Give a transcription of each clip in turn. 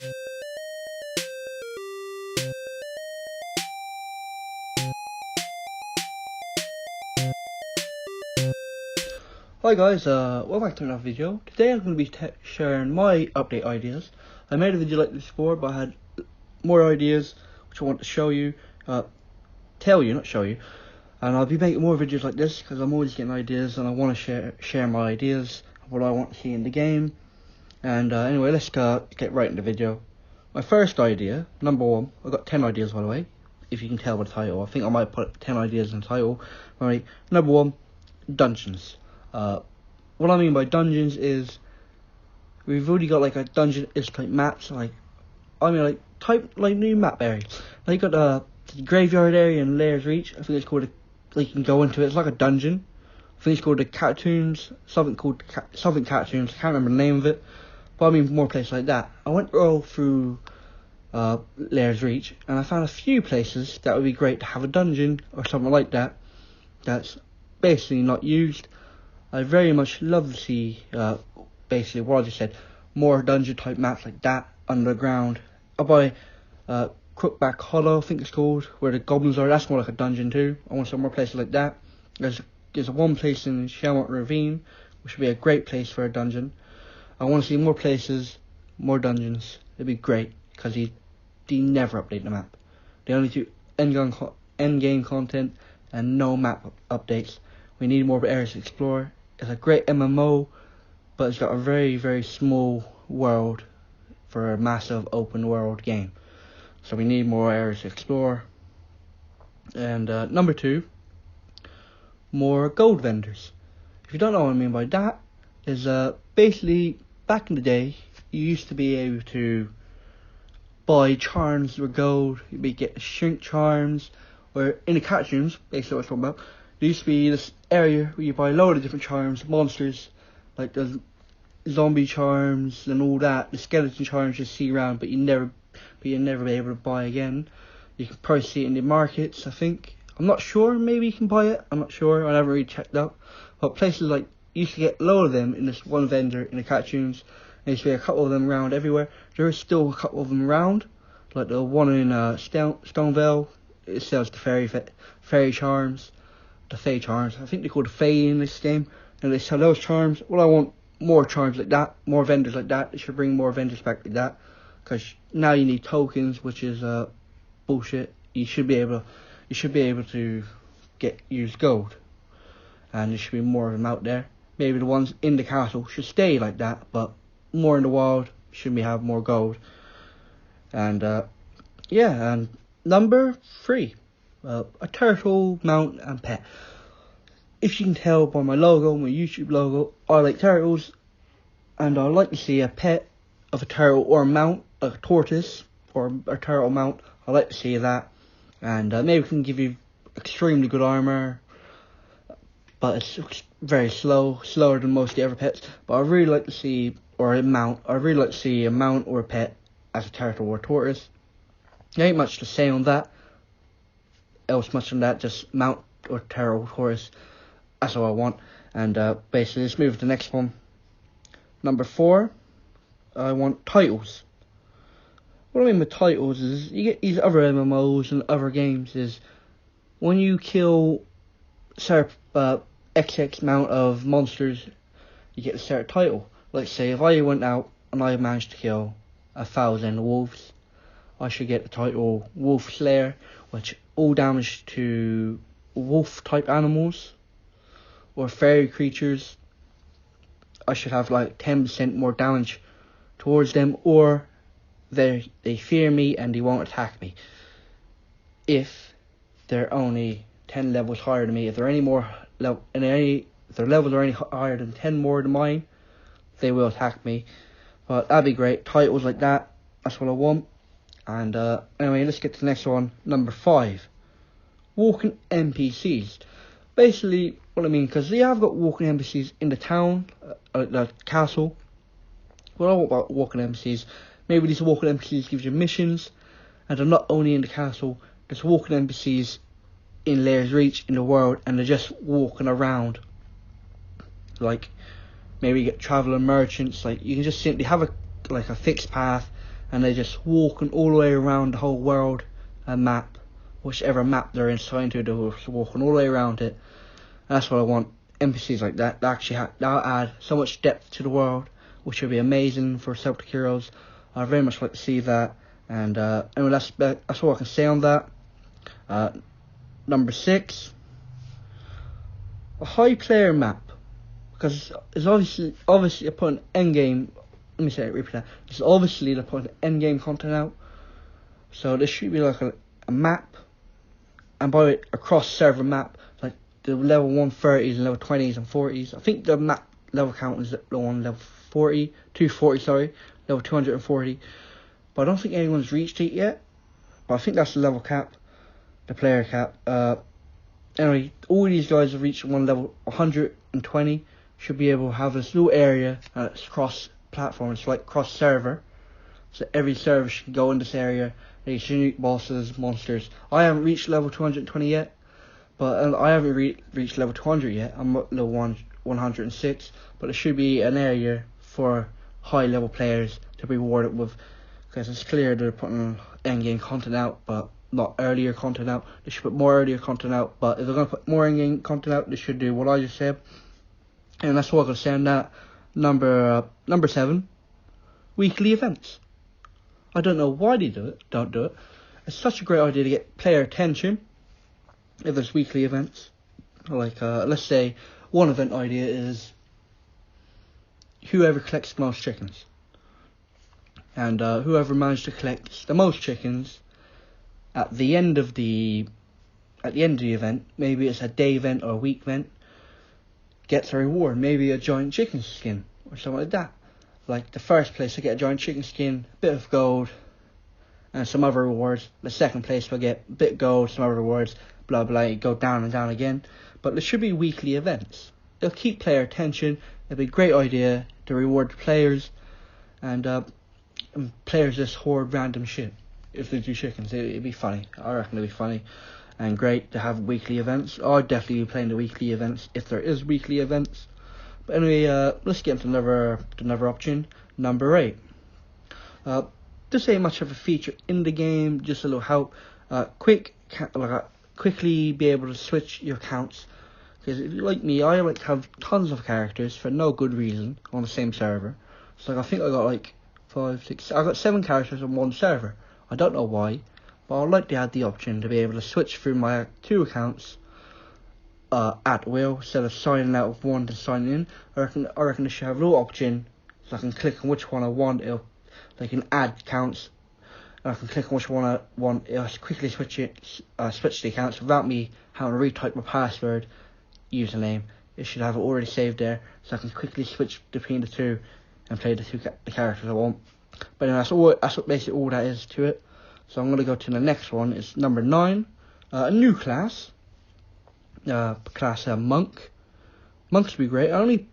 Hi guys, welcome back to another video. Today I'm going to be sharing my update ideas. I made a video like this before, but I had more ideas which I want to show you, tell you, not show you. And I'll be making more videos like this because I'm always getting ideas and I want to share my ideas of what I want to see in the game. And anyway, let's get right into the video. My first idea, number one, I've got 10 ideas by the way, if you can tell by the title. I think I might put 10 ideas in the title. Right, number one, dungeons. What I mean by dungeons is we've already got like a dungeon-ish type maps, like new map areas. Like you got the graveyard area in Lairs Reach. I think it's called you can go into it. It's like a dungeon. I think it's called the Catacombs, something Catacombs. I can't remember the name of it, but I mean more places like that. I went all through Lairs Reach and I found a few places that would be great to have a dungeon or something like that. That's basically not used. I very much love to see, basically what I just said, more dungeon type maps like that underground. Up by Crookback Hollow, I think it's called, where the goblins are. That's more like a dungeon too. I want some more places like that. There's one place in Shelmont Ravine, which would be a great place for a dungeon. I want to see more places, more dungeons. It'd be great, because they never update the map. They only do endgame content and no map updates. We need more areas to explore. It's a great MMO, but it's got a very, very small world for a massive open world game. So we need more areas to explore. And number two, more gold vendors. If you don't know what I mean by that, is basically back in the day, you used to be able to buy charms with gold. You'd get shrink charms, or in the catacombs, basically what I'm talking about. There used to be this area where you buy a load of different charms, monsters, like the zombie charms and all that, the skeleton charms you see around, but you'll never be able to buy again. You can probably see it in the markets, I think. I'm not sure, maybe you can buy it, I'm not sure, I never really checked out. But places like, you used to get a load of them in this one vendor in the catacombs. There used to be a couple of them around everywhere. There is still a couple of them around, like the one in Stonevale. It sells the fairy charms. The Fae charms. I think they're called Fae in this game, and they sell those charms. Well, I want more charms like that, more vendors like that. They should bring more vendors back like that, because now you need tokens, which is bullshit. You should be able to use gold, and there should be more of them out there. Maybe the ones in the castle should stay like that, but more in the wild should we have more gold. And yeah, and number three. A turtle, mount, and pet. If you can tell by my logo, my YouTube logo, I like turtles, and I like to see a pet of a turtle or a mount, a tortoise or a turtle mount. I like to see that, and maybe we can give you extremely good armor, but it's very slower than most of the other pets. But I really like to see, or a mount. I really like to see a mount or a pet as a turtle or a tortoise. There ain't much to say on that. Much on that, just mount or turtle, horse. That's all I want. And basically, let's move to the next one. Number four, I want titles. What I mean by titles is you get these other MMOs and other games is when you kill XX amount of monsters, you get a certain title. Let's say if I went out and I managed to kill 1,000 wolves, I should get the title Wolf Slayer, which all damage to wolf type animals or fairy creatures, I should have like 10% more damage towards them, or they fear me and they won't attack me. If they're only 10 levels higher than me, if they're any more if their levels are any higher than 10 more than mine, they will attack me. But that'd be great. Titles like that, that's what I want. And anyway, let's get to the next one. Number five, walking NPCs. Basically, what I mean, because they have got walking NPCs in the town, the castle. What I want about walking NPCs, maybe these walking NPCs give you missions, and they're not only in the castle. There's walking NPCs in Lairs Reach in the world, and they're just walking around. Like maybe you get traveller merchants. Like you can just simply have a fixed path, and they're just walking all the way around the whole world map, whichever map they're assigned to, they're just walking all the way around it. And that's what I want. NPCs like that, that'll add so much depth to the world, which would be amazing for Celtic Heroes. I very much like to see that. And anyway, that's all I can say on that. Number 6, a high player map, because it's obviously they're putting endgame. Let me say it, repeat that. It's obviously they're putting endgame content out, so there should be like a map, and by it, a cross server map, like the level 130s and level 20s and 40s. I think the map level count is on level 240, level 240. But I don't think anyone's reached it yet. But I think that's the level cap, the player cap. Anyway, all these guys have reached one level 120. Should be able to have this little area that's cross-platform. It's like cross-server. So every server should go in this area. They should unique bosses, monsters. I haven't reached level 220 yet. But I haven't reached level 200 yet. I'm at level 106. But it should be an area for high-level players to be rewarded with. Because it's clear they're putting endgame content out, but not earlier content out. They should put more earlier content out, but if they're going to put more endgame content out, they should do what I just said. And that's what I'm going to say on that. Number 7, weekly events. I don't know why they don't do it. It's such a great idea to get player attention if there's weekly events. Like, let's say one event idea is whoever collects the most chickens. And whoever managed to collect the most chickens at the end of the event, maybe it's a day event or a week event, gets a reward, maybe a giant chicken skin or something like that. Like the first place will get a giant chicken skin, a bit of gold, and some other rewards. The second place will get a bit of gold, some other rewards, blah blah. You go down and down again. But there should be weekly events. They'll keep player attention. It'll be a great idea to reward the players, and players just hoard random shit. If they do chickens, it'd be funny. I reckon it'd be funny and great to have weekly events. I'd definitely be playing the weekly events if there is weekly events. But anyway, let's get into another option. Number 8. This ain't much of a feature in the game, just a little help. Quickly be able to switch your accounts. Because like me, I like to have tons of characters for no good reason on the same server. So I think I got like 5, 6. I got 7 characters on one server. I don't know why, but I'd like to add the option to be able to switch through my 2 accounts at will, instead of signing out of one to signing in. I reckon they should have a little option so I can click on which one I want. They can add accounts. And I can click on which one I want. It'll quickly switch the accounts without me having to retype my password, username. It should have it already saved there, so I can quickly switch between the 2 and play the characters I want. But anyway, that's basically all that is to it. So I'm going to go to the next one. It's number 9. A new class. Class Monk. Monks would be great. I only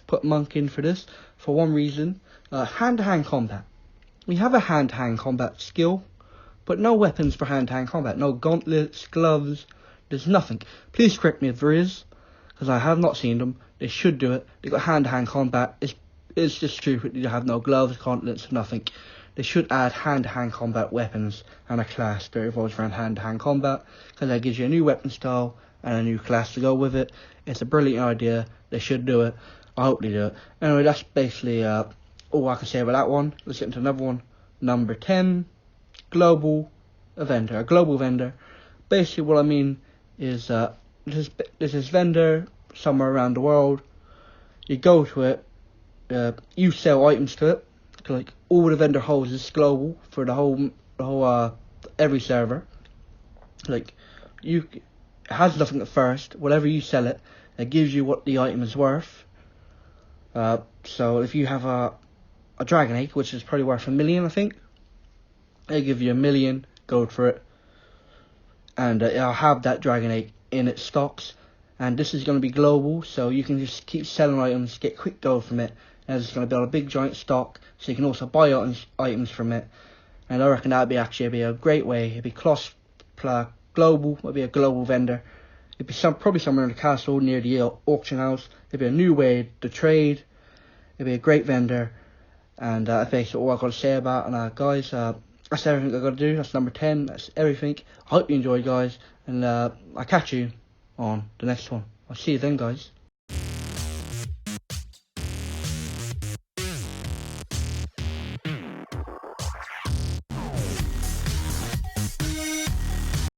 put Monk in for this for one reason. Hand-to-hand combat. We have a hand-to-hand combat skill, but no weapons for hand-to-hand combat. No gauntlets, gloves. There's nothing. Please correct me if there is, because I have not seen them. They should do it. They got hand-to-hand combat. It's just stupid. You have no gloves, gauntlets, nothing. They should add hand-to-hand combat weapons and a class that revolves around hand-to-hand combat, because that gives you a new weapon style and a new class to go with it. It's a brilliant idea. They should do it. I hope they do it. Anyway, that's basically all I can say about that one. Let's get into another one. Number 10, global vendor. A global vendor. Basically, what I mean is there's this vendor somewhere around the world. You go to it. You sell items to it. Like all the vendor holds is global for the whole every server. Like it has nothing at first. Whatever you sell it gives you what the item is worth. So if you have a dragon egg, which is probably worth 1 million, I think, they give you 1 million gold for it, and it'll have that dragon egg in its stocks. And this is going to be global, so you can just keep selling items, get quick gold from it. And it's going to build a big giant stock, so you can also buy items from it. And I reckon that'd be a great way. It'd be global. It'd be a global vendor. It'd be probably somewhere in the castle near the auction house. It'd be a new way to trade. It'd be a great vendor, And that's basically all I've got to say about it. And guys, that's everything I've got to do. That's number 10. That's everything. I hope you enjoyed, guys. And I'll catch you on the next one. I'll see you then, guys.